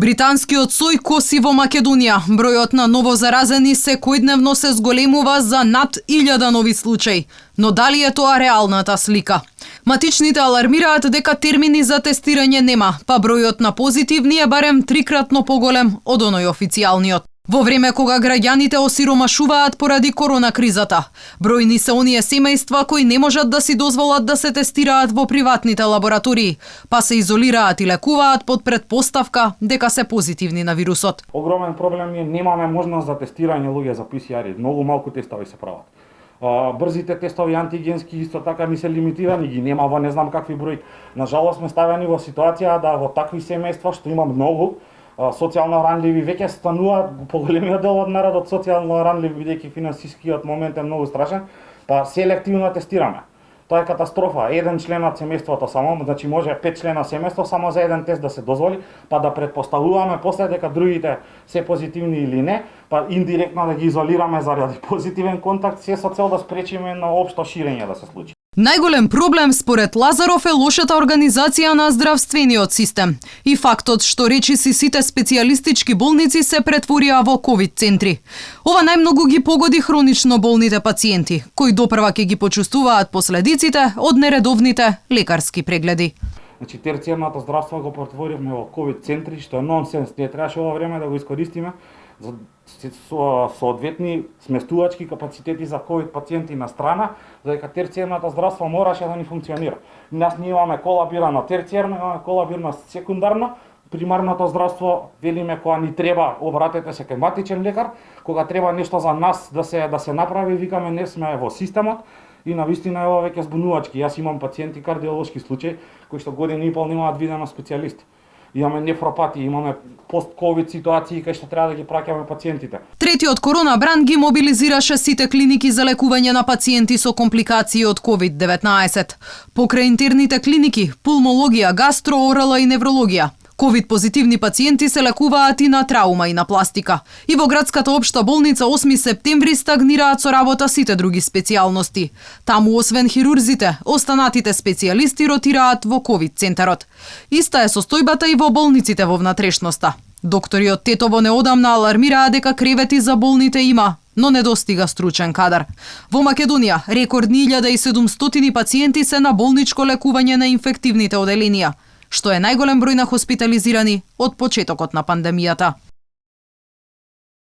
Британскиот сој коси во Македонија. Бројот на новозаразени секојдневно се зголемува за над 1000 нови случаи. Но дали е тоа реалната слика? Матичните алармираат дека термини за тестирање нема, па бројот на позитивни е барем 3-кратно поголем од оној официјалниот. Во време кога граѓаните осиромашуваат поради корона кризата, бројни се оние семејства кои не можат да си дозволат да се тестираат во приватните лаборатории, па се изолираат и лекуваат под предпоставка дека се позитивни на вирусот. Огромен проблем е немаме можност за тестирање луѓе за PCR-и, многу малку тестови се прават. Брзите тестови антигенски исто така ни се лимитирани, ги нема во не знам какви бројки. На жалост сме ставени во ситуација да во такви семејства што има многу социјално ранливи веќе станува поголемиот дел од народот социјално ранлив, бидејќи финансискиот момент е многу страшен, па селективно тестираме. Тоа е катастрофа. Еден член од семејството само, значи може 5 члена семејство само за еден тест да се дозволи, па да претпоставуваме после дека другите се позитивни или не, па индиректно да ги изолираме заради позитивен контакт, се со цел да спречиме на општо ширење да се случи. Најголем проблем според Лазаров е лошата организација на здравствениот систем и фактот што речиси сите специјалистички болници се претворија во ковид центри. Ова најмногу ги погоди хронично болните пациенти, кои допрва ќе ги почувствуваат последиците од нередовните лекарски прегледи. Значи терцијарното здравство го претворивме во ковид центри, што е нонсенс. Не требаше ова време да го искористиме за соодветни сместувачки капацитети за ковид пациенти на страна, за дека терцијарното здравство мораше да ни функционира. Нас не имаме колабирано терцијарно, имаме колабирано секундарно. Примарното здравство велиме кога ни треба, обратете се кај матичен лекар, кога треба нешто за нас да се направи, викаме не сме во системот. И навистина е ова веќе збунувачки. Јас имам пациенти кардиолошки случаи кои што година и пол немаат видено специјалисти. Имаме нефропатии, имаме пост-ковид ситуации кај што треба да ги праќаме пациентите. Третиот корона бранд ги мобилизираше сите клиники за лекување на пациенти со компликации од COVID-19. Покрај интерните клиники, пулмологија, гастро, орала и неврологија. Ковид позитивни пациенти се лекуваат и на траума и на пластика. И во градската општа болница 8 септември стагнираат со работа сите други специјалности. Таму освен хирурзите, останатите специјалисти ротираат во ковид центарот. Иста е состојбата и во болниците во внатрешноста. Доктори од Тетово неодамна алармираа дека кревети за болните има, но недостига стручен кадар. Во Македонија рекордни 1700 пациенти се на болничко лекување на инфективните оделенија, што е најголем број на хоспитализирани од почетокот на пандемијата.